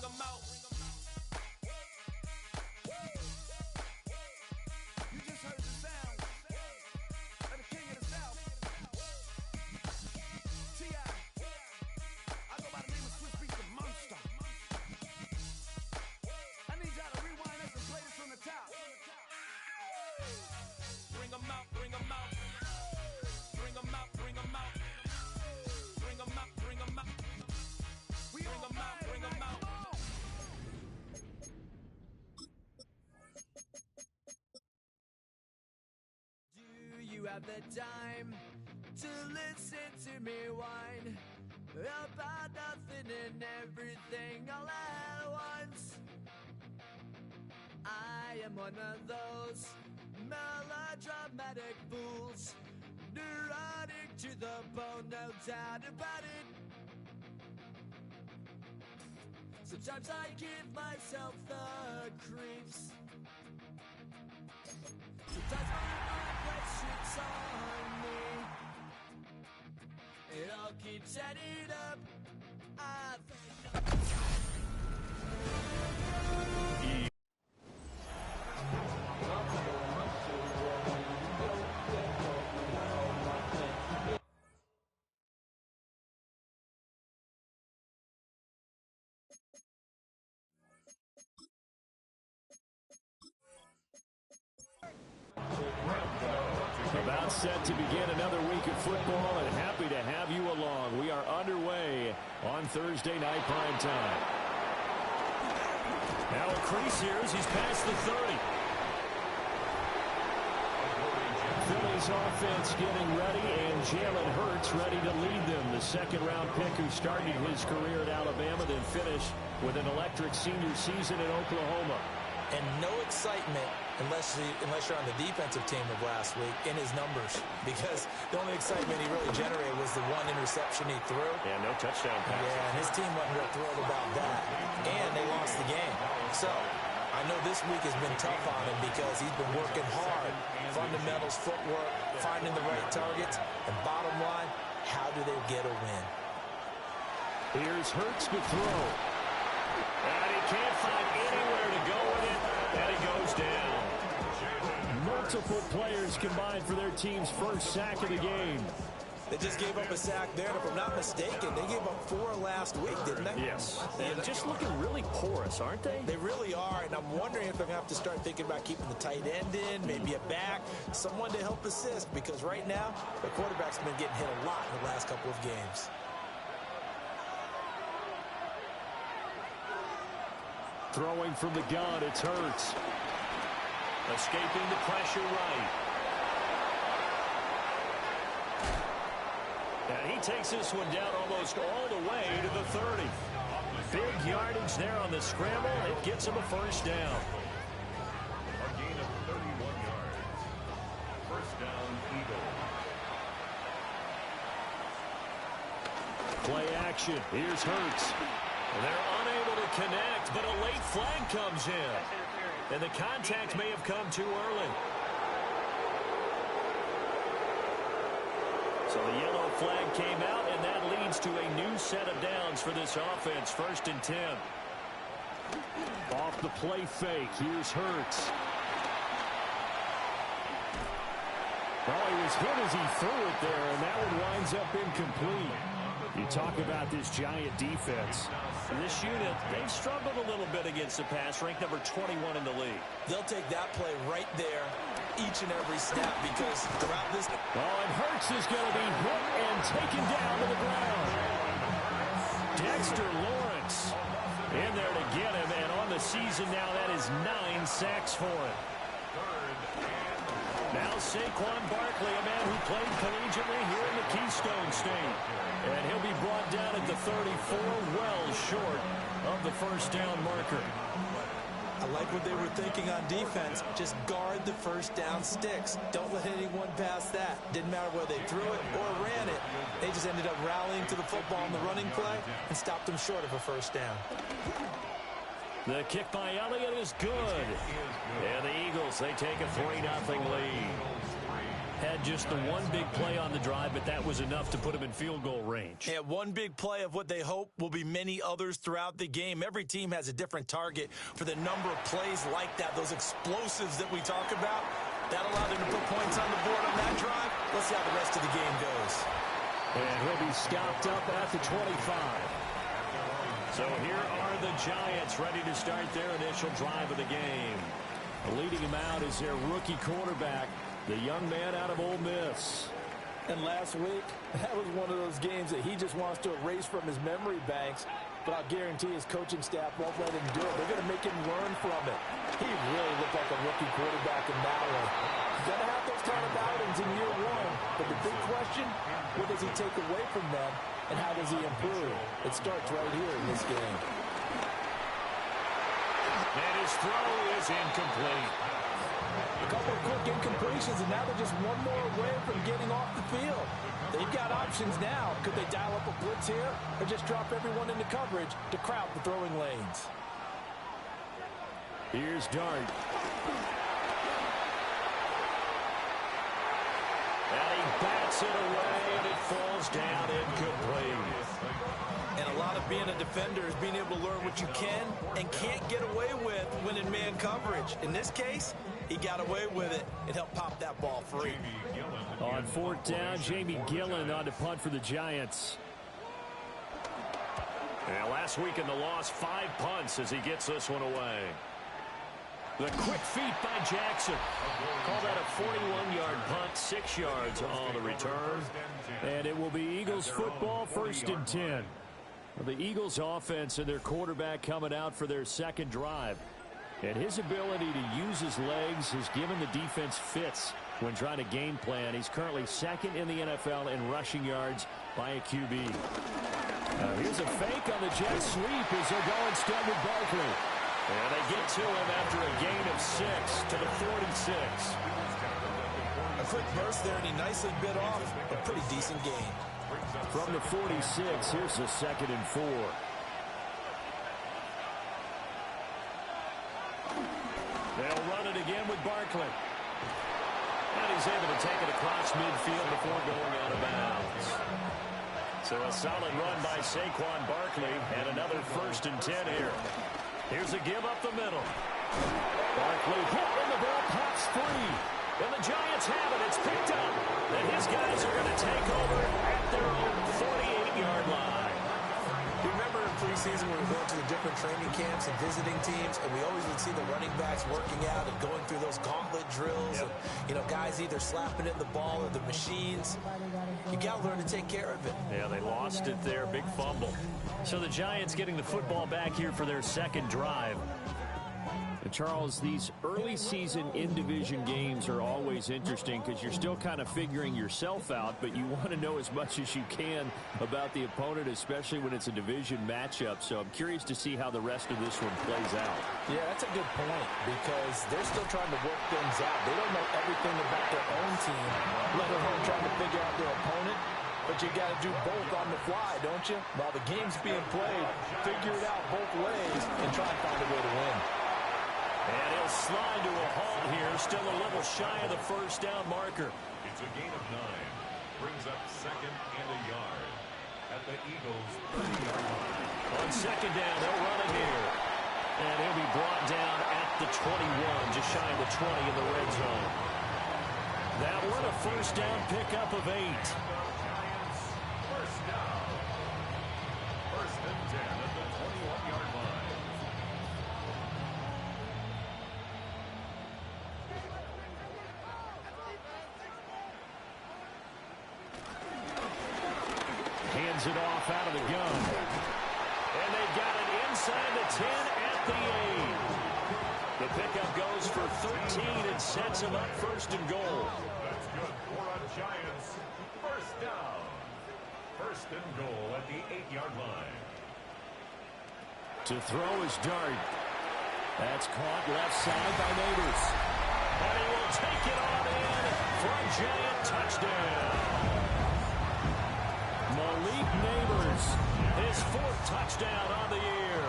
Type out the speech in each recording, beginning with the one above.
You just heard the sound of the king of the south. T.I. I go by the name of Swiss Beats the Monster. I need y'all to rewind this and play this from the top. Bring 'em out, bring 'em out. Bring 'em out, bring 'em out. Bring 'em out, bring 'em out. Bring 'em out, bring 'em out. Do you have the time to listen to me whine about nothing and everything all at once? I am one of those melodramatic fools, neurotic to the bone, no doubt about it. Sometimes I give myself the creeps. Sometimes my mind plays tricks on me. It all keeps adding up. I About set to begin another week of football, and happy to have you along. We are underway on Thursday night prime time. Now a crease here as he's past the 30. Philly's offense getting ready, and Jalen Hurts ready to lead them. The second-round pick who started his career at Alabama, then finished with an electric senior season in Oklahoma. And no excitement unless you're on the defensive team of last week in his numbers, because the only excitement he really generated was the one interception he threw. Yeah, no touchdown pass. Yeah, and his team wasn't real thrilled about that. And they lost the game. So I know this week has been tough on him because he's been working hard. Fundamentals, footwork, finding the right targets. And bottom line, how do they get a win? Here's Hurts to throw. And he can't find anywhere to go with it. And he goes down. Multiple players combined for their team's first sack of the game. They just gave up a sack there, and if I'm not mistaken, they gave up 4 last week, didn't they? Yes. And just looking really porous, aren't they? They really are, and I'm wondering if they're going to have to start thinking about keeping the tight end in, maybe a back, someone to help assist, because right now, the quarterback's been getting hit a lot in the last couple of games. Throwing from the gun, it's Hurts. Escaping the pressure right. And he takes this one down almost all the way to the 30. Big yardage there on the scramble. It gets him a first down. A gain of 31 yards. First down, Eagles. Play action. Here's Hurts. And they're unable to connect, but a late flag comes in. And the contact may have come too early. So the yellow flag came out, and that leads to a new set of downs for this offense. 1st and 10. Off the play fake. Here's Hurts. Well, he was hit as he threw it there, and that one winds up incomplete. You talk about this giant defense. This unit, they've struggled a little bit against the pass, ranked number 21 in the league. They'll take that play right there each and every snap because throughout this... Oh, and Hurts is going to be hit and taken down to the ground. Dexter Lawrence in there to get him, and on the season now, that is 9 sacks for him. Now Saquon Barkley, a man who played collegiately here in the Keystone State. And he'll be brought down at the 34, well short of the first down marker. I like what they were thinking on defense. Just guard the first down sticks. Don't let anyone pass that. Didn't matter whether they threw it or ran it. They just ended up rallying to the football on the running play and stopped them short of a first down. The kick by Elliott is good. And the Eagles, they take a 3-0 lead. Had just the one big play on the drive, but that was enough to put him in field goal range. Yeah, one big play of what they hope will be many others throughout the game. Every team has a different target for the number of plays like that, those explosives that we talk about. That allowed him to put points on the board on that drive. Let's see how the rest of the game goes. And he'll be stopped up at the 25. So here are the Giants ready to start their initial drive of the game. Leading him out is their rookie quarterback, the young man out of Ole Miss. And last week, that was one of those games that he just wants to erase from his memory banks. But I'll guarantee his coaching staff won't let him do it. They're going to make him learn from it. He really looked like a rookie quarterback in that one. He's going to have those kind of outings in year one. But the big question, what does he take away from them, and how does he improve? It starts right here in this game. And his throw is incomplete. A couple of quick incompletions, and now they're just one more away from getting off the field. They've got options now. Could they dial up a blitz here or just drop everyone into coverage to crowd the throwing lanes? Here's Dart. And he bats it away, and it falls down incomplete. And a lot of being a defender is being able to learn what you can and can't get away with when in man coverage. In this case, he got away with it and helped pop that ball free. On fourth down, Jamie Gillen on to punt for the Giants. And last week in the loss, 5 punts as he gets this one away. The quick feet by Jackson. Call that a 41-yard punt, 6 yards on the return. And it will be Eagles football, 1st and 10. The Eagles offense and their quarterback coming out for their second drive. And his ability to use his legs has given the defense fits when trying to game plan. He's currently second in the NFL in rushing yards by a QB. Here's a fake on the jet sweep as they're going instead with Barkley. And they get to him after a gain of 6 to the 46. A quick burst there, and he nicely bit off a pretty decent gain. From the 46, here's the 2nd and 4. They'll run it again with Barkley. And he's able to take it across midfield before going out of bounds. So a solid run by Saquon Barkley, and another 1st and 10 here. Here's a give up the middle. Barkley hit when the ball pops free. And the Giants have it. It's picked up. And his guys are going to take over at their own 48-yard line. Remember in preseason when we were going to the different training camps and visiting teams, and we always would see the running backs working out and going through those gauntlet drills. Yep. And, you know, guys either slapping in the ball or the machines. You got to learn to take care of it. Yeah, they lost it there. Big fumble. So the Giants getting the football back here for their second drive. And Charles, these early season in-division games are always interesting because you're still kind of figuring yourself out, but you want to know as much as you can about the opponent, especially when it's a division matchup. So I'm curious to see how the rest of this one plays out. Yeah, that's a good point because they're still trying to work things out. They don't know everything about their own team, let alone trying to figure out their opponent. But you got to do both on the fly, don't you? While the game's being played, figure it out both ways and try and find a way to win. And he'll slide to a halt here, still a little shy of the first down marker. It's a gain of 9. Brings up 2nd and a yard at the Eagles' 30-yard line. On 2nd down, they'll run it here. And he'll be brought down at the 21, just shy of the 20 in the red zone. That one a first down pickup of 8. First down. 1st and 10 at the 21-yard line. Hands it off out of the gun. And they've got it inside the 10 at the 8. The pickup goes for 13 and sets him up 1st and goal. That's good for a Giants. First down. 1st and goal at the 8-yard line. To throw is Dart. That's caught left side by Neighbors. And he will take it on in for a Giant touchdown. Malik Neighbors, his 4th touchdown on the year.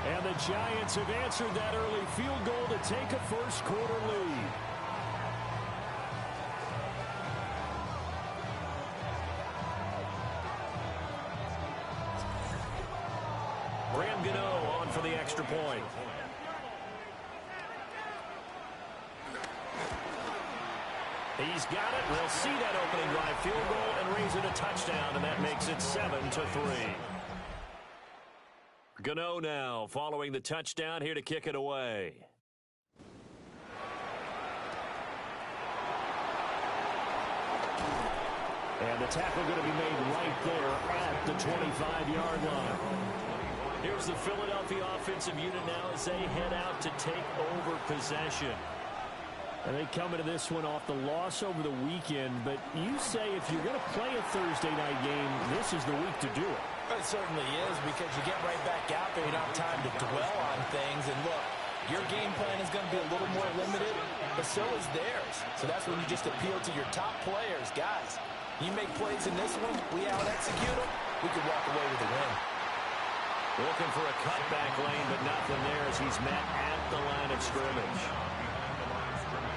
And the Giants have answered that early field goal to take a first quarter lead. for the extra point. He's got it. We'll see that opening drive field goal and raise it a touchdown, and that makes it 7-3. Gano now following the touchdown here to kick it away. And the tackle going to be made right there at the 25-yard line. Here's the Philadelphia offensive unit now as they head out to take over possession. And they come into this one off the loss over the weekend, but you say if you're going to play a Thursday night game, this is the week to do it. It certainly is, because you get right back out there. You don't have time to dwell on things. And look, your game plan is going to be a little more limited, but so is theirs. So that's when you just appeal to your top players. Guys, you make plays in this one, we out-execute them, we could walk away with a win. Looking for a cutback lane, but nothing there as he's met at the line of scrimmage.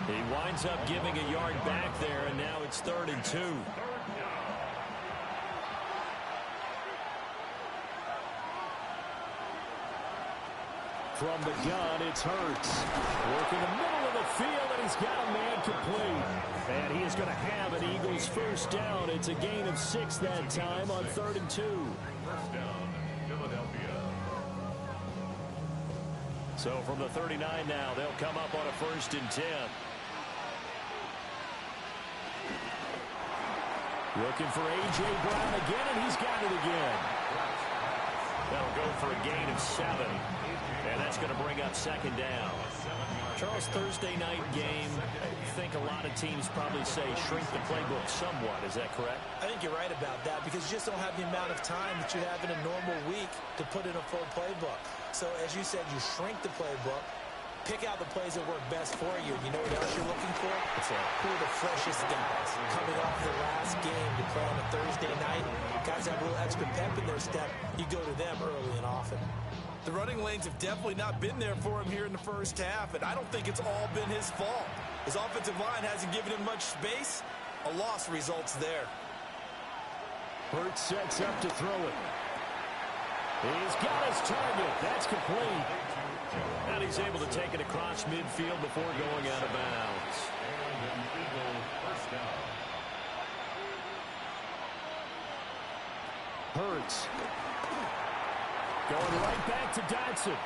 He winds up giving a yard back there, and now it's 3rd and 2. From the gun, it's Hurts. Working the middle of the field, and he's got a man complete. And he is going to have an Eagles first down. It's a gain of 6 that time on 3rd and 2. First down, Philadelphia. So from the 39 now, they'll come up on a 1st and 10. Looking for A.J. Brown again, and he's got it again. That'll go for a gain of 7. And that's going to bring up 2nd down. Charles, Thursday night game, I think a lot of teams probably say shrink the playbook somewhat. Is that correct? I think you're right about that, because you just don't have the amount of time that you have in a normal week to put in a full playbook. So as you said, you shrink the playbook, pick out the plays that work best for you. You know what else you're looking for? Who are the freshest guys coming off the last game to play on a Thursday night? Guys have a little extra pep in their step. You go to them early and often. The running lanes have definitely not been there for him here in the first half, and I don't think it's all been his fault. His offensive line hasn't given him much space. A loss results there. Hurts sets up to throw it. He's got his target. That's complete. And he's able to take it across midfield before going out of bounds. Hurts. Going right back to Dotson.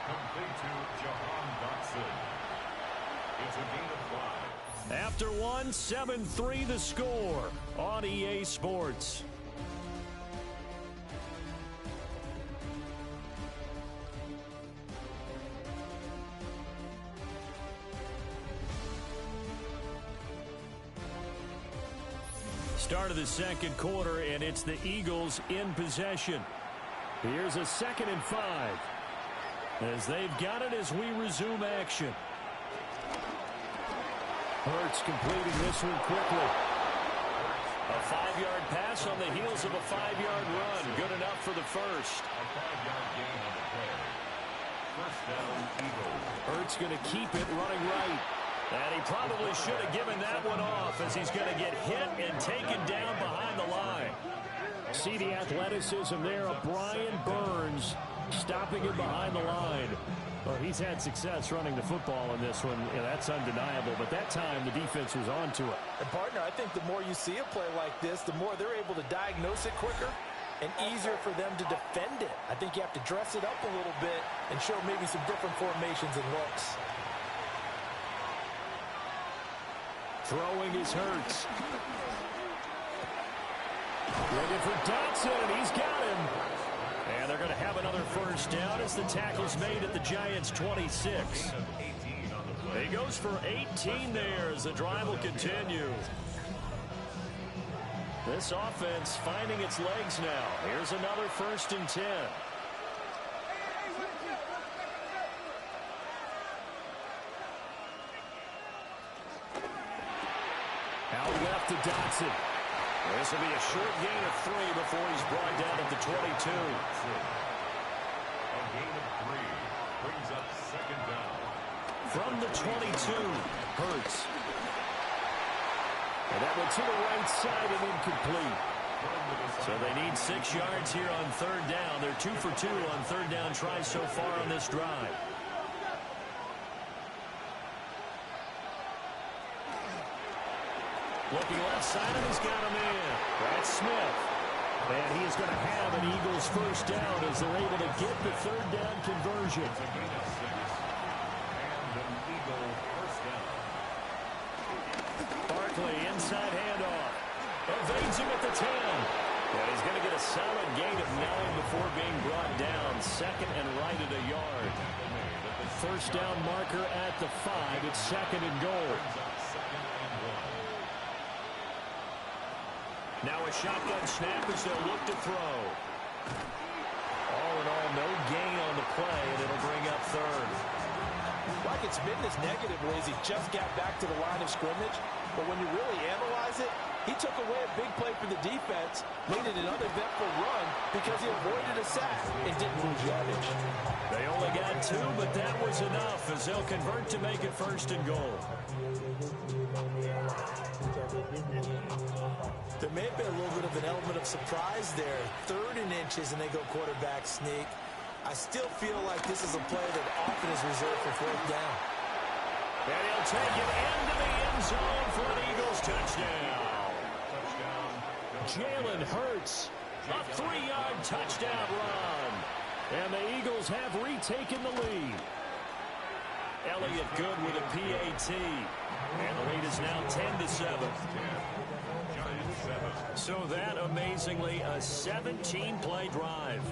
Complete to Jahan Dotson. It's a gain of 5. After 1, 7-3 the score on EA Sports. Start of the second quarter, and it's the Eagles in possession. Here's a 2nd and 5. As they've got it as we resume action. Hurts completing this one quickly. A 5-yard pass on the heels of a 5-yard run. Good enough for the first. A 5-yard gain on the play. First down, Eagles. Hurts going to keep it running right. And he probably should have given that one off, as he's going to get hit and taken down behind the line. See the athleticism there of Brian Burns stopping him behind the line. Well, he's had success running the football in this one. Yeah, that's undeniable. But that time, the defense was on to it. And, partner, I think the more you see a play like this, the more they're able to diagnose it quicker and easier for them to defend it. I think you have to dress it up a little bit and show maybe some different formations and looks. Throwing is Hurts. Looking for Dotson, and he's got him. And they're going to have another first down as the tackle's made at the Giants' 26. He goes for 18 there as the drive will continue. This offense finding its legs now. Here's another 1st and 10. Out left to Dotson. This will be a short gain of 3 before he's brought down at the 22. A gain of 3 brings up 2nd down. From the 22, Hurts. And that went to the right side and incomplete. So they need 6 yards here on third down. They're 2 for 2 on third down tries so far on this drive. Looking left side, and he's got him in. That's Smith. And he is going to have an Eagles first down as they're able to get the third down conversion. Barkley, inside handoff. Evades him at the 10. And he's going to get a solid gain of 9 before being brought down. Second and right at a yard. First down marker at the 5. It's second and goal. Now a shotgun snap as they'll look to throw. All in all, no gain on the play, and it'll bring up third. Like it's been this negatively as he just got back to the line of scrimmage. But when you really analyze it, he took away a big play for the defense, made it an uneventful run because he avoided a sack and didn't lose yardage. They only got 2, but that was enough as they'll convert to make it first and goal. There may have been a little bit of an element of surprise there. 3rd and inches, and they go quarterback sneak. I still feel like this is a play that often is reserved for 4th down. And he'll take it into the end zone for an Eagles touchdown. Jalen Hurts, a 3-yard touchdown run. And the Eagles have retaken the lead. Elliott good with a PAT. And the lead is now 10-7. So that, amazingly, a 17-play drive.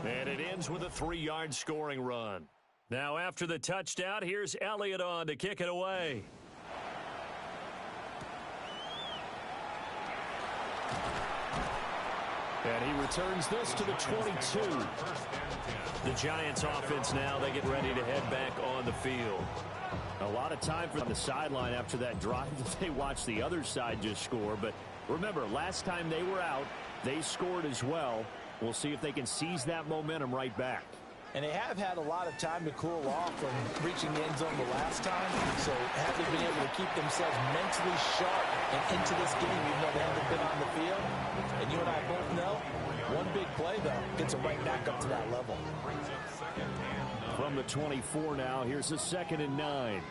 And it ends with a 3-yard scoring run. Now, after the touchdown, here's Elliott on to kick it away. And he returns this to the 22. The Giants offense now, they get ready to head back on the field. A lot of time for the sideline after that drive that they watched the other side just score. But remember, last time they were out, they scored as well. We'll see if they can seize that momentum right back. And they have had a lot of time to cool off from reaching the end zone the last time. So have they been able to keep themselves mentally sharp and into this game even though they haven't been on the field? And you and I both know, one big play, though, gets them right back up to that level. From the 24 now, here's a 2nd and 9.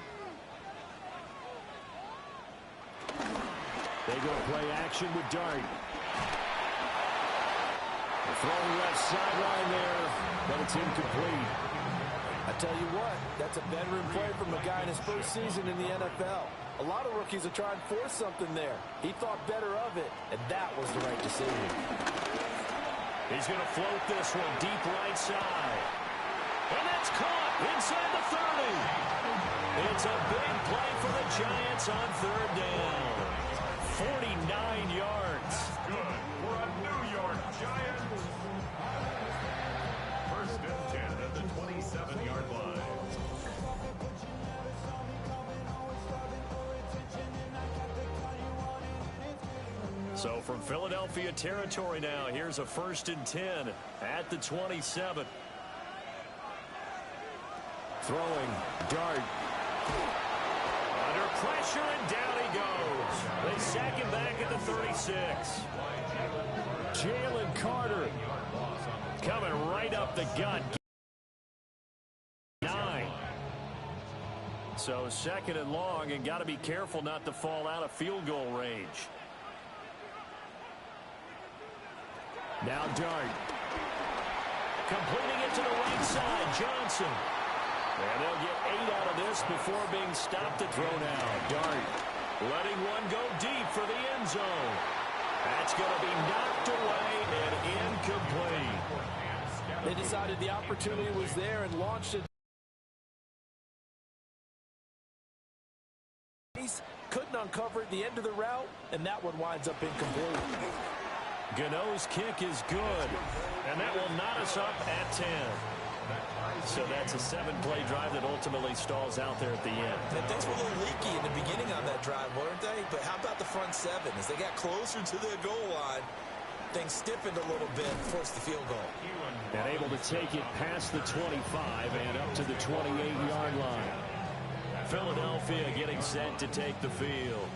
They go play action with Dart. Throwing left sideline there, but it's incomplete. I tell you what, that's a veteran play from a guy in his first season in the NFL. A lot of rookies are trying to force something there. He thought better of it, and that was the right decision. He's going to float this one deep right side. And that's caught inside the 30. It's a big play for the Giants on third down. 49 yards. Good for a New York Giant. First and 10 at the 27-yard line. So from Philadelphia territory now, here's a 1st and 10 at the 27. Throwing, Dart. Under pressure, and down he goes. They sack him back at the 36. Jalen Carter coming right up the gut. 9. So 2nd and long, and got to be careful not to fall out of field goal range. Now Dart. Completing it to the right side, Johnson. And they'll get 8 out of this before being stopped at throw now. Dart letting one go deep for the end zone. That's going to be knocked away and incomplete. They decided the opportunity was there and launched it. Couldn't uncover at the end of the route, and that one winds up incomplete. Gano's kick is good, and that will knot us up at 10. So that's a 7-play drive that ultimately stalls out there at the end. And things were a little leaky in the beginning on that drive, weren't they? But how about the front 7? As they got closer to the goal line, things stiffened a little bit, forced the field goal. And able to take it past the 25 and up to the 28-yard line. Philadelphia getting set to take the field.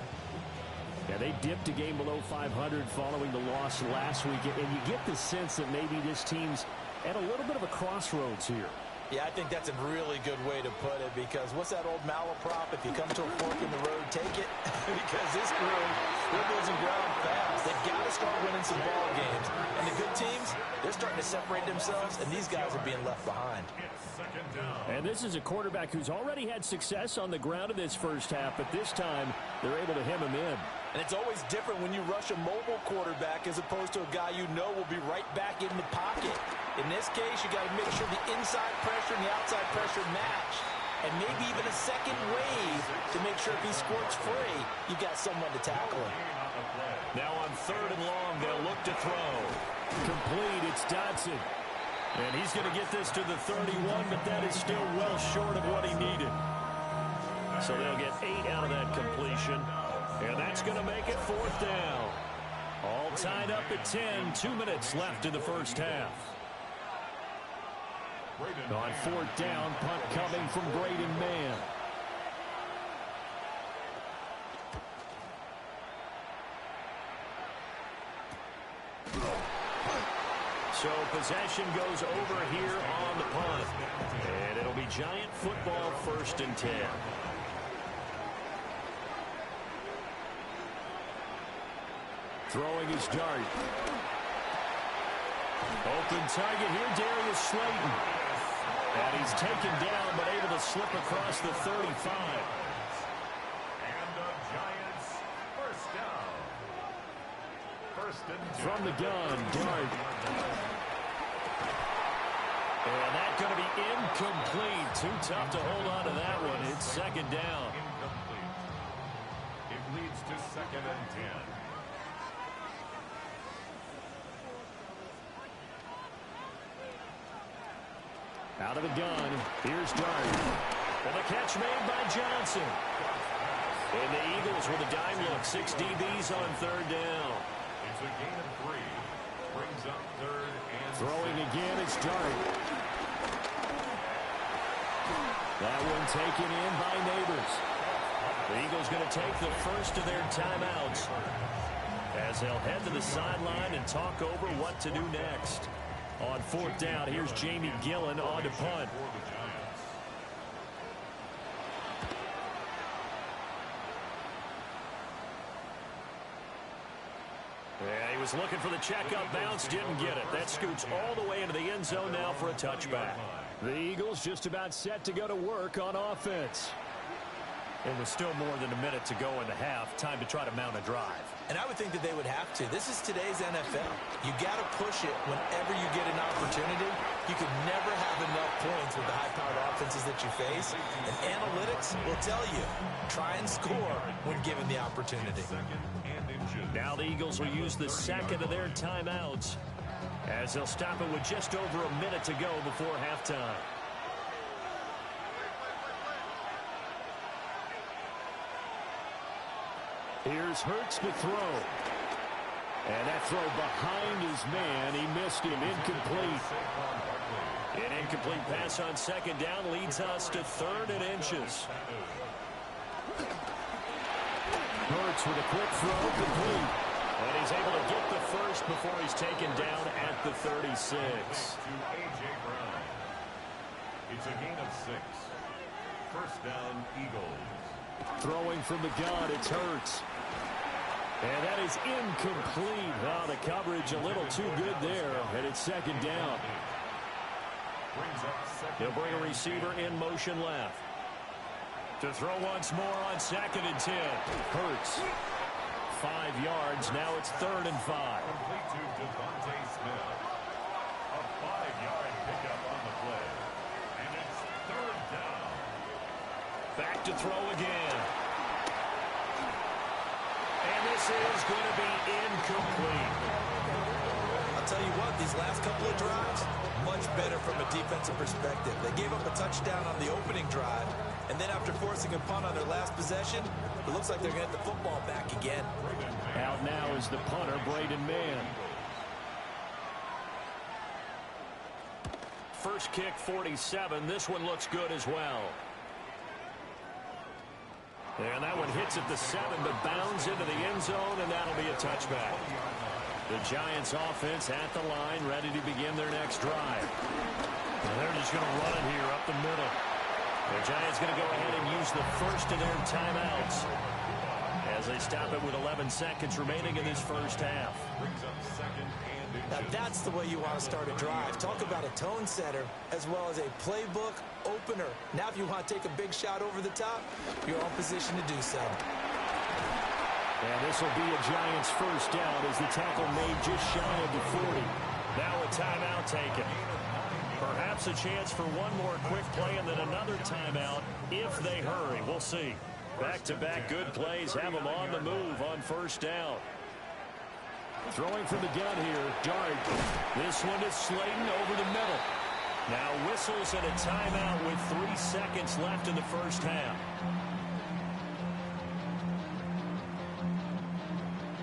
Yeah, they dipped a game below 500 following the loss last week, and you get the sense that maybe this team's at a little bit of a crossroads here. Yeah, I think that's a really good way to put it, because what's that old malaprop? If you come to a fork in the road, take it. Because this crew, they're losing ground fast. They've got to start winning some ball games. And the good teams, they're starting to separate themselves, and these guys are being left behind. And this is a quarterback who's already had success on the ground in this first half, but this time they're able to hem him in. And it's always different when you rush a mobile quarterback as opposed to a guy you know will be right back in the pocket. In this case, you got to make sure the inside pressure and the outside pressure match. And maybe even a second wave to make sure if he squirts free, you've got someone to tackle him. Now on 3rd and long, they'll look to throw. Complete, it's Dodson. And he's going to get this to the 31, but that is still well short of what he needed. So they'll get 8 out of that completion. And that's going to make it 4th down. All tied up at 10, 2 minutes left in the first half. On 4th down, punt coming from Braden Mann. So possession goes over here on the punt. And it'll be Giant football, 1st and 10. Throwing his dart. Open target here, Darius Slayton. And he's taken down, but able to slip across the 35. And the Giants, 1st down. 1st and 10. From the gun, dart. And that's going to be incomplete. Too tough to hold on to that one. It's 2nd down. Incomplete. It leads to 2nd and 10. Out of the gun, here's Dart. And the catch made by Johnson. And the Eagles with a dime look, 6 DBs on 3rd down. It's a gain of 3. Brings up 3rd and Throwing again, it's Dart. That one taken in by Neighbors. The Eagles going to take the first of their timeouts as they'll head to the sideline and talk over what to do next. On 4th down, here's Jamie Gillen on to punt. Yeah, he was looking for the checkup bounce, didn't get it. That scoots all the way into the end zone now for a touchback. The Eagles just about set to go to work on offense. And with still more than a minute to go in the half, time to try to mount a drive. And I would think that they would have to. This is today's NFL. You got to push it whenever you get an opportunity. You can never have enough points with the high-powered offenses that you face. And analytics will tell you, try and score when given the opportunity. Now the Eagles will use the 2nd of their timeouts as they'll stop it with just over a minute to go before halftime. Here's Hurts to throw. And that throw behind his man. He missed him. Incomplete. An incomplete pass on 2nd down leads us to 3rd and inches. Hurts with a quick throw, complete. And he's able to get the first before he's taken down at the 36. To A.J. Brown. It's a gain of 6. 1st down, Eagles. Throwing from the gun, it's Hurts. And that is incomplete. Oh, the coverage a little too good there, and it's 2nd down. They'll bring a receiver in motion left. To throw once more on 2nd and 10. Hurts. 5 yards. Now it's 3rd and 5. Complete to Devontae Smith. A 5-yard pickup on the play. And it's 3rd down. Back to throw again. And this is going to be incomplete. I'll tell you what, these last couple of drives, much better from a defensive perspective. They gave up a touchdown on the opening drive, and then after forcing a punt on their last possession, it looks like they're going to get the football back again. Out now is the punter, Braden Mann. First kick, 47. This one looks good as well. And that one hits at the 7, but bounds into the end zone, and that'll be a touchback. The Giants offense at the line, ready to begin their next drive. And they're just going to run it here up the middle. The Giants going to go ahead and use the first of their timeouts as they stop it with 11 seconds remaining in this first half. Now that's the way you want to start a drive. Talk about a tone setter as well as a playbook opener. Now if you want to take a big shot over the top, you're in position to do so. And this will be a Giants first down as the tackle made just shy of the 40. Now a timeout taken. Perhaps a chance for one more quick play and then another timeout if they hurry. We'll see. Back-to-back good plays have them on the move on first down. Throwing from the gun here, Dart. This one is Slayton over the middle. Now whistles and a timeout with 3 seconds left in the first half.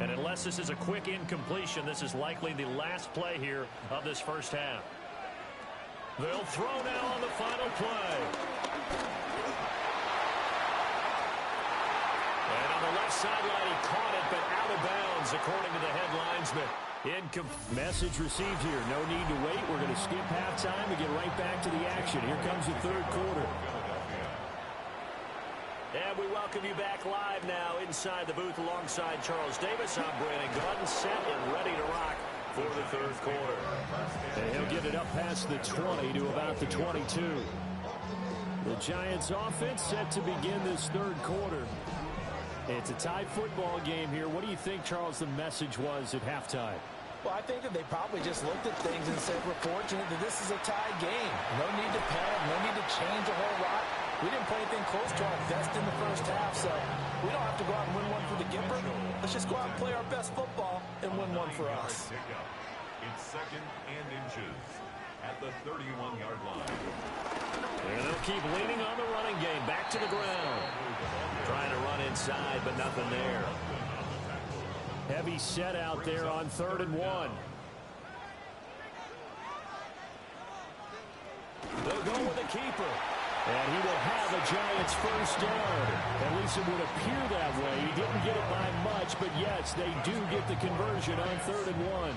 And unless this is a quick incompletion, this is likely the last play here of this first half. They'll throw now on the final play. And on the left sideline, he caught it, but out of bounds, according to the head linesman. Message received here. No need to wait. We're going to skip halftime and get right back to the action. Here comes the third quarter. And we welcome you back live now inside the booth alongside Charles Davis. I'm Brandon Gaudin, set and ready to rock for the third quarter. And he'll get it up past the 20 to about the 22. The Giants offense set to begin this third quarter. It's a tied football game here. What do you think, Charles, the message was at halftime? Well, I think that they probably just looked at things and said, we're fortunate that this is a tied game. No need to panic, no need to change a whole lot. We didn't play anything close to our best in the first half, so we don't have to go out and win one for the Gipper. Let's just go out and play our best football and win one for us. It's second and inches at the 31-yard line. And they'll keep leaning on the running game. Back to the ground. Trying to run inside, but nothing there. Heavy set out there on 3rd and 1. They'll go with the keeper. And he will have a Giants first down. At least it would appear that way. He didn't get it by much, but yes, they do get the conversion on 3rd and 1.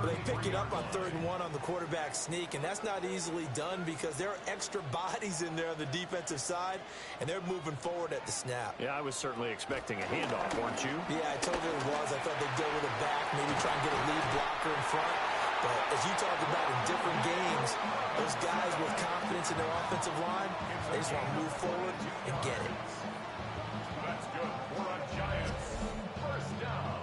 They pick it up on 3rd and 1 on the quarterback sneak, and that's not easily done because there are extra bodies in there on the defensive side, and they're moving forward at the snap. Yeah, I was certainly expecting a handoff, weren't you? Yeah, I told you it was. I thought they'd go with it back, maybe try and get a lead blocker in front. But as you talked about in different games, those guys with confidence in their offensive line, they just want to move forward and get it. That's good for a Giants first down.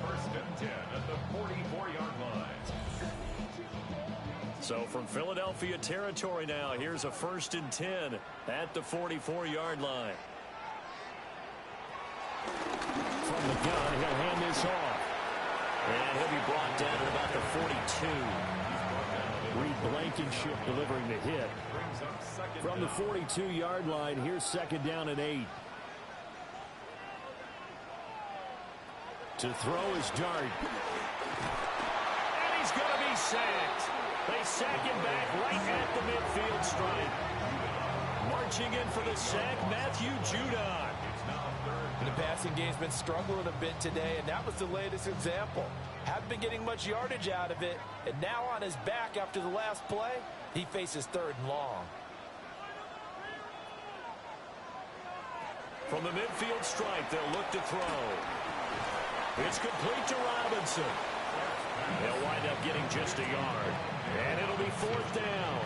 First and 10 at the 44-yard line. So from Philadelphia territory now, here's a 1st and 10 at the 44-yard line. From the gun, he'll hand this off. And he'll be brought down at about the 42. Reed Blankenship delivering the hit. From the 42-yard line, here's 2nd down and 8. To throw is Dart. And he's going to be sacked. They sack him back right at the midfield stripe. Marching in for the sack, Matthew Judon. The passing game's been struggling a bit today, and that was the latest example. Haven't been getting much yardage out of it, and now on his back after the last play, he faces 3rd and long. From the midfield stripe, they'll look to throw. It's complete to Robinson. They'll wind up getting just a yard. And it'll be 4th down.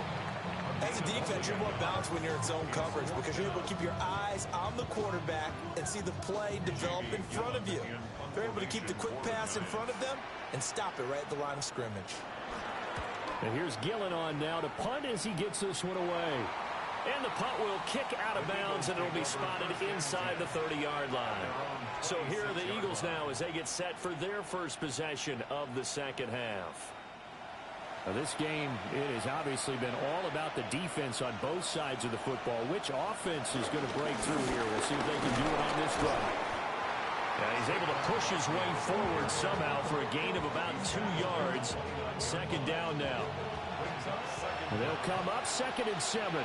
As a defense, you're more balanced when you're in zone coverage because you're able to keep your eyes on the quarterback and see the play develop in front of you. They're able to keep the quick pass in front of them and stop it right at the line of scrimmage. And here's Gillen on now to punt as he gets this one away. And the punt will kick out of bounds, and it'll be spotted inside the 30-yard line. So here are the Eagles now as they get set for their first possession of the second half. Now this game, it has obviously been all about the defense on both sides of the football. Which offense is going to break through here? We'll see if they can do it on this drive. And he's able to push his way forward somehow for a gain of about 2 yards. 2nd down now. And they'll come up 2nd and 7.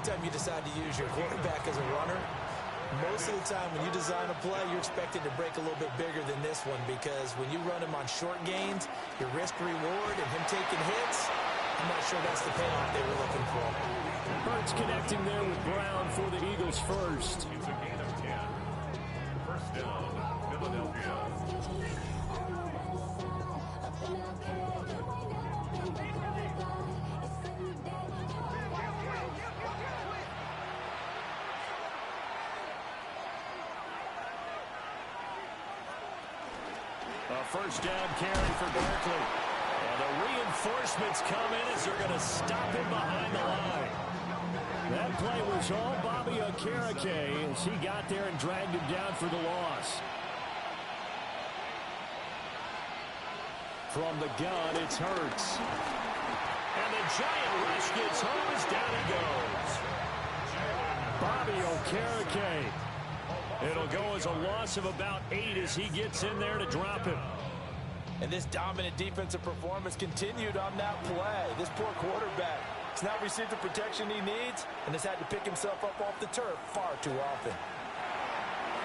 anytime you decide to use your quarterback as a runner, most of the time when you design a play, you're expected to break a little bit bigger than this one because when you run him on short gains, your risk-reward and him taking hits, I'm not sure that's the payoff they were looking for. Hurts connecting there with Brown for the Eagles first. It's a gain of 10. First down, Philadelphia. A first down carry for Barkley. And the reinforcements come in as they're going to stop him behind the line. That play was all Bobby Okereke as he got there and dragged him down for the loss. From the gun, it's Hurts. And the giant rush gets home as down he goes. Bobby Okereke. It'll go as a loss of about 8 as he gets in there to drop him. And this dominant defensive performance continued on that play. This poor quarterback has not received the protection he needs and has had to pick himself up off the turf far too often.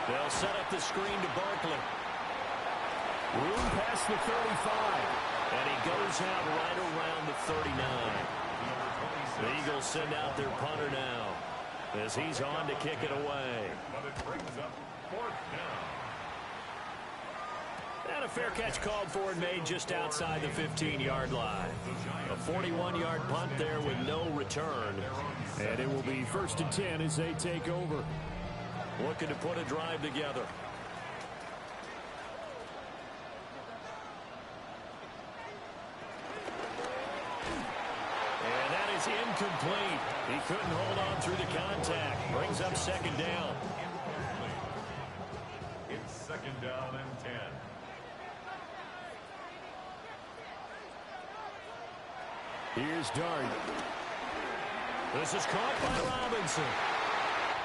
They'll set up the screen to Barkley. Room past the 35. And he goes out right around the 39. The Eagles send out their punter now as he's on to kick it away. But it brings up fourth down. And a fair catch called for and made just outside the 15-yard line. A 41-yard punt there with no return. And it will be 1st and 10 as they take over. Looking to put a drive together. And that is incomplete. He couldn't hold on through the contact. Brings up 2nd down. It's 2nd down and 10. Here's Dart. This is caught by Robinson.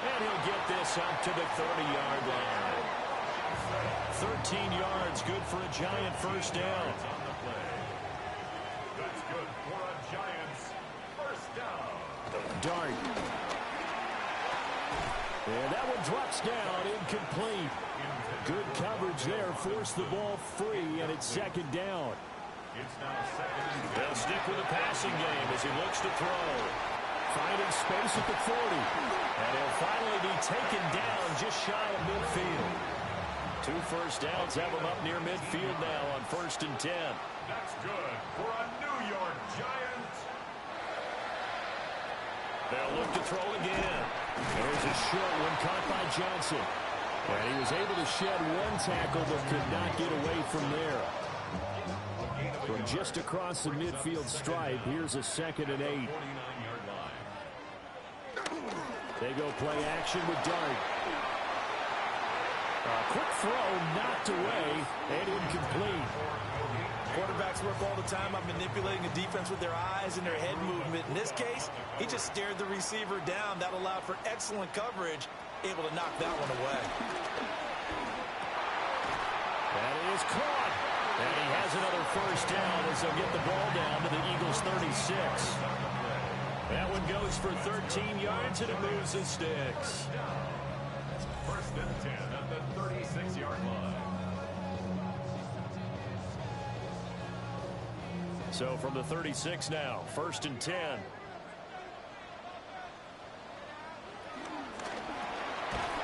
And he'll get this up to the 30-yard line. 13 yards, good for a Giant first down. On the play. That's good for a Giants first down. Dart. And that one drops down, incomplete. Good coverage there, forced the ball free, and it's 2nd down. It's now 2nd and 10. They'll stick with the passing game as he looks to throw. Finding space at the 40. And he'll finally be taken down just shy of midfield. 2 first downs have him up near midfield now on 1st and 10. That's good for a New York Giant. They'll look to throw again. There's a short one caught by Johnson. And he was able to shed one tackle but could not get away from there. From just across the midfield stripe, here's a 2nd and 8. 49-yard line. They go play action with Dart. A quick throw knocked away and incomplete. Quarterbacks work all the time on manipulating a defense with their eyes and their head movement. In this case, he just stared the receiver down. That allowed for excellent coverage, able to knock that one away. That is caught. And he has another first down as they'll get the ball down to the Eagles' 36. That one goes for 13 yards and it moves the sticks. 1st and 10 at the 36-yard line. So from the 36 now, 1st and 10.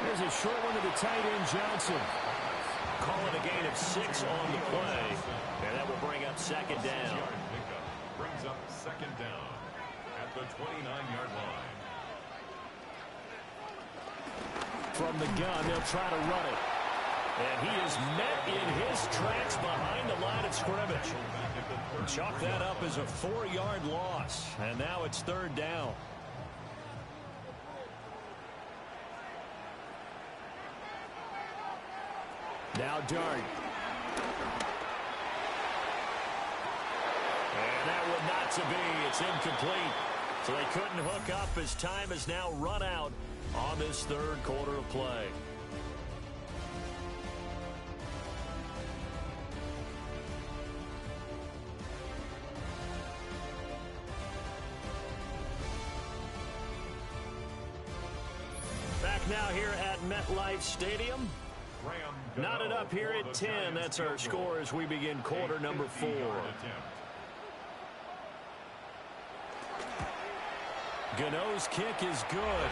There's a short one to the tight end, Johnson. Calling a gain of 6 on the play. And that will bring up 2nd down. Brings up 2nd down at the 29-yard line. From the gun, they'll try to run it. And he is met in his tracks behind the line of scrimmage. Chalk that up as a 4-yard loss. And now it's 3rd down. Now Dart. And that one not to be. It's incomplete. So they couldn't hook up as time has now run out on this 3rd quarter of play. now here at MetLife Stadium. Knotted up here at 10. That's our score as we begin quarter number 4. Gano's kick is good.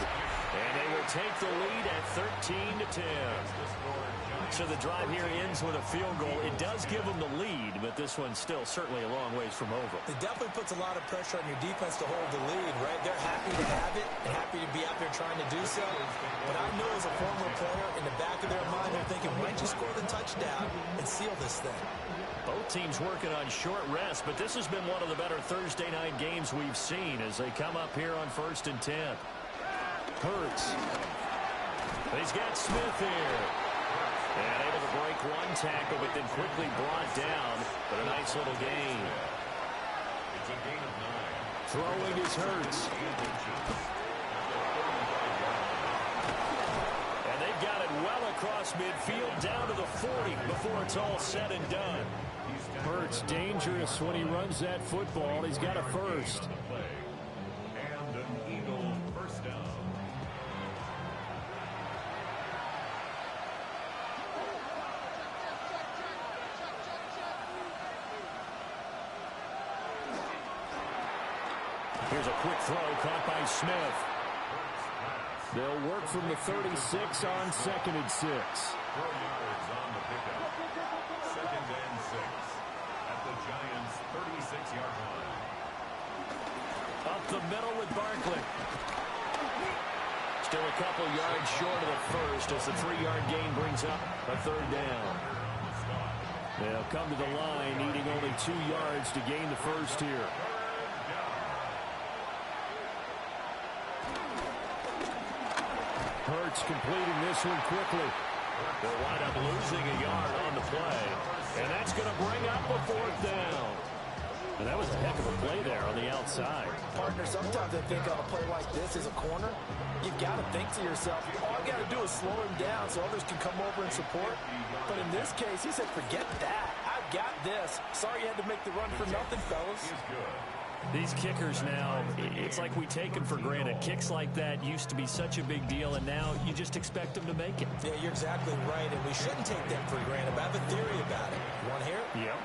And they will take the lead at 13-10. So the drive here ends with a field goal. It does give them the lead, but this one's still certainly a long ways from over. It definitely puts a lot of pressure on your defense to hold the lead, right? They're happy to have it and happy to be out there trying to do so. But I know as a former player, in the back of their mind, they're thinking, why don't you score the touchdown and seal this thing? Both teams working on short rest, but this has been one of the better Thursday night games we've seen as they come up here on 1st and 10. Hurts. He's got Smith here. And able to break one tackle, but then quickly brought down. But a nice little gain. It's a gain of 9. Throwing is Hurts. And they've got it well across midfield down to the 40 before it's all said and done. Hurts dangerous when he runs that football. He's got a first. And an Eagle first down. Here's a quick throw caught by Smith. They'll work from the 36 on 2nd and 6. 4 yards on the pickup. 2nd and 6 at the Giants' 36-yard line. Up the middle with Barkley. Still a couple yards short of the first as the 3-yard gain brings up a 3rd down. They'll come to the line needing only 2 yards to gain the first here. Hurts completing this one quickly. They'll wind up losing a yard on the play. And that's going to bring up a 4th down. And that was a heck of a play there on the outside. Partner, sometimes I think on a play like this as a corner, you've got to think to yourself, all you got to do is slow him down so others can come over and support. But in this case, he said, forget that. I've got this. Sorry you had to make the run for nothing, fellas. These kickers now, it's like we take them for granted. Kicks like that used to be such a big deal, and now you just expect them to make it. Yeah, you're exactly right, and we shouldn't take them for granted. But I have a theory about it. You want to hear it? Yep.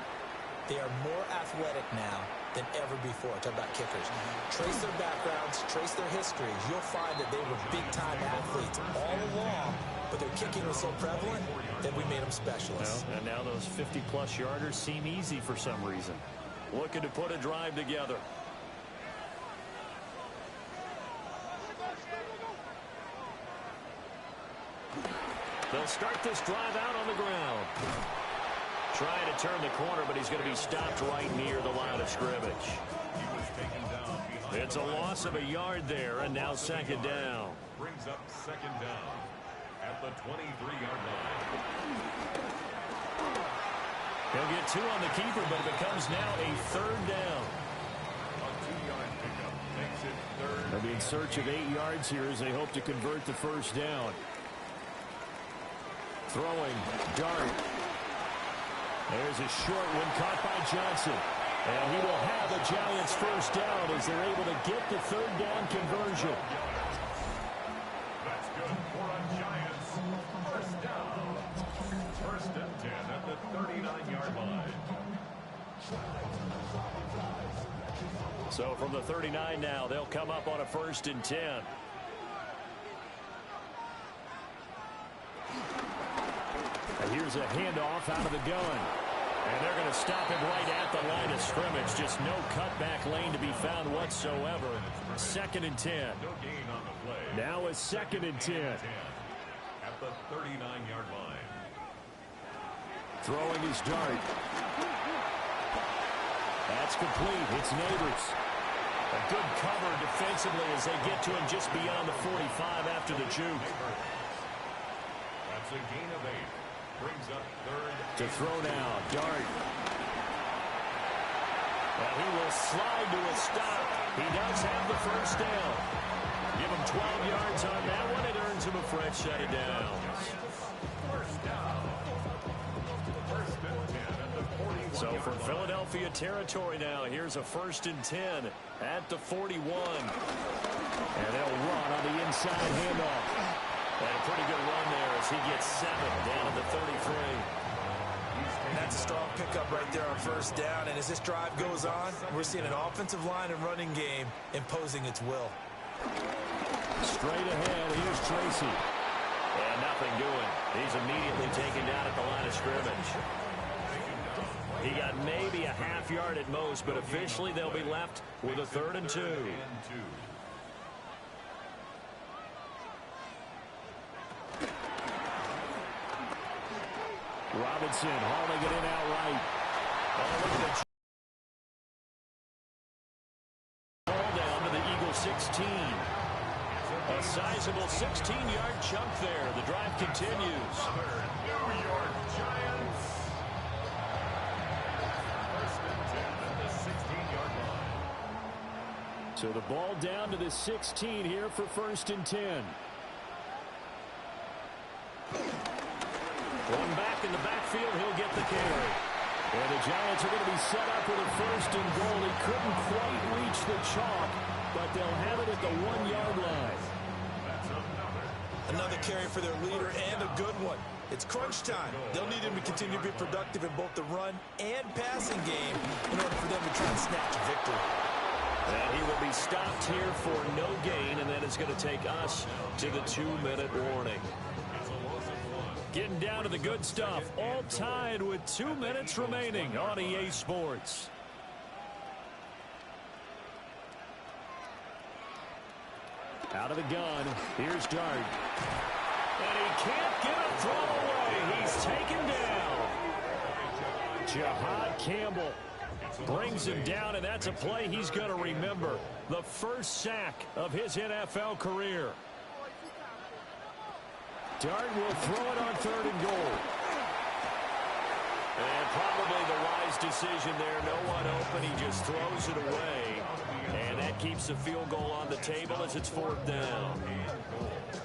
They are more athletic now than ever before. Talk about kickers. Trace their backgrounds, trace their histories. You'll find that they were big-time athletes all along, but their kicking was so prevalent that we made them specialists. Well, and now those 50-plus yarders seem easy for some reason. Looking to put a drive together. They'll start this drive out on the ground. Trying to turn the corner, but he's going to be stopped right near the line of scrimmage. It's a loss of a yard there, and now 2nd down. Brings up 2nd down at the 23-yard line. He'll get 2 on the keeper, but it becomes now a 3rd down. A 2-yard pickup makes it 3rd. They'll be in search of 8 yards here as they hope to convert the 1st down. Throwing, Dart. There's a short one caught by Johnson. And he will have the Giants' 1st down as they're able to get the 3rd down conversion. That's good for a Giants 1st down. 1st and 10 at the 39-yard line. So from the 39 now, they'll come up on a 1st and 10. And here's a handoff out of the gun. And they're going to stop him right at the line of scrimmage. Just no cutback lane to be found whatsoever. 2nd and 10. No gain on the play. Now a 2nd and 10. At the 39-yard line. Throwing his Dart. That's complete. It's Neighbors. A good cover defensively as they get to him just beyond the 45 after the juke. That's a gain of 8. Brings up 3rd. To throw now, Dart. And he will slide to a stop. He does have the 1st down. Give him 12 yards on that one. It earns him a fresh set of downs. 1st down. 1st and 10 at the 41. So from Philadelphia territory now, here's a 1st and 10 at the 41. And they'll run on the inside handoff. And pretty good run there as he gets 7 down at the 33. That's a strong pickup right there on first down. And as this drive goes on, we're seeing an offensive line and running game imposing its will. Straight ahead, here's Tracy. And nothing doing. He's immediately taken down at the line of scrimmage. He got maybe a half yard at most, but officially they'll be left with a 3rd and 2. Robinson hauling it in outright. Oh, look at the ball down to the Eagles 16. A sizable 16-yard chunk there. The drive continues. New York Giants. First and 10 at the 16-yard line. So the ball down to the 16 here for 1st and 10. One back in the backfield, he'll get the carry. And the Giants are going to be set up with a 1st and goal. He couldn't quite reach the chalk, but they'll have it at the 1-yard line. Another carry for their leader and a good one. It's crunch time. They'll need him to continue to be productive in both the run and passing game in order for them to try and snatch a victory. And he will be stopped here for no gain, and then it's going to take us to the 2-minute warning. Getting down to the good stuff, all tied with 2 minutes remaining on EA Sports. Out of the gun, here's Dart. And he can't get a throw away. He's taken down. Jahad Campbell brings him down, and that's a play he's going to remember. The first sack of his NFL career. Dart will throw it on 3rd and goal. And probably the wise decision there. No one open. He just throws it away. And that keeps the field goal on the table as it's 4th down.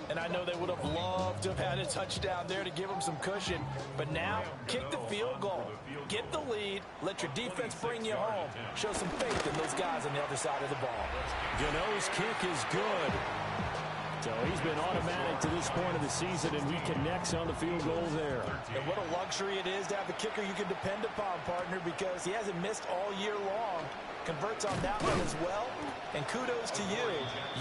And I know they would have loved to have had a touchdown there to give them some cushion. But now, kick the field goal. Get the lead. Let your defense bring you home. Show some faith in those guys on the other side of the ball. Gano's kick is good. So he's been automatic to this point of the season, and he connects on the field goal there. And what a luxury it is to have a kicker you can depend upon, partner, because he hasn't missed all year long. Converts on that one as well. And kudos to you.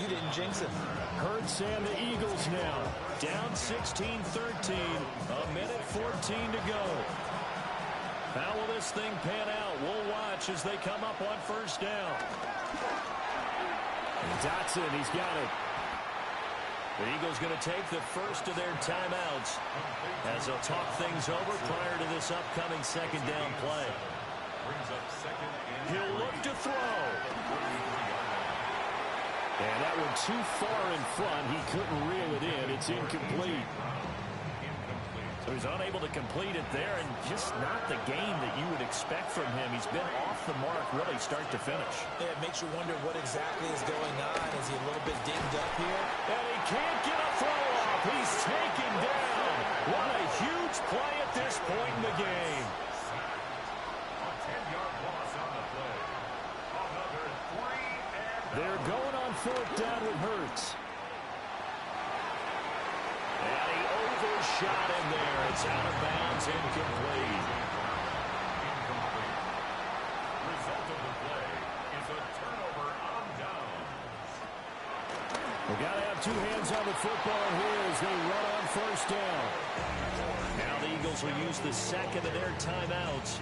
You didn't jinx him. Hurts and the Eagles now. Down 16-13. A minute 14 to go. How will this thing pan out? We'll watch as they come up on 1st down. And Dotson, he's got it. The Eagles going to take the first of their timeouts as they'll talk things over prior to this upcoming 2nd down play. He'll look to throw. And that one too far in front. He couldn't reel it in. It's incomplete. So he's unable to complete it there, and just not the game that you would expect from him. He's been off the mark really start to finish. Yeah, it makes you wonder what exactly is going on. Is he a little bit dinged up here? And he can't get a throw off. He's taken down. What a huge play at this point in the game. A 10-yard loss on the play. Another 3 and They're going on 4th down with Hurts. And he overshot him there. It's out of bounds, incomplete. Result of the play is a turnover on downs. We've got to have 2 hands on the football here as they run on 1st down. Now the Eagles will use the 2nd of their timeouts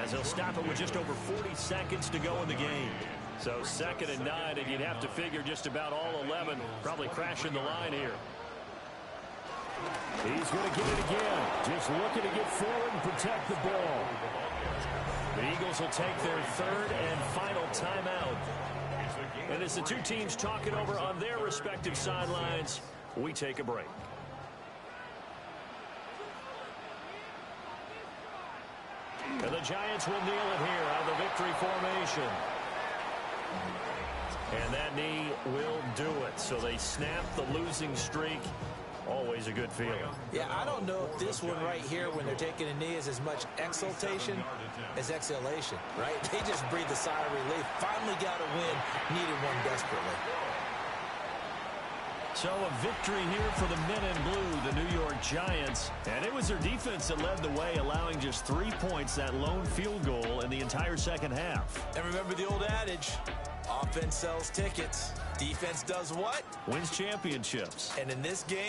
as they'll stop it with just over 40 seconds to go in the game. So 2nd and 9, and you'd have to figure just about all 11 probably crashing the line here. He's going to get it again. Just looking to get forward and protect the ball. The Eagles will take their 3rd and final timeout. And as the 2 teams talk it over on their respective sidelines, we take a break. And the Giants will kneel it here out of the victory formation. And that knee will do it. So they snap the losing streak. Always a good feeling. Yeah, I don't know if this one right here when they're taking a knee is as much exultation as exhalation, right? They just breathed a sigh of relief. Finally got a win. Needed one desperately. So a victory here for the men in blue, the New York Giants. And it was their defense that led the way, allowing just 3 points, that lone field goal in the entire second half. And remember the old adage, offense sells tickets. Defense does what? Wins championships. And in this game,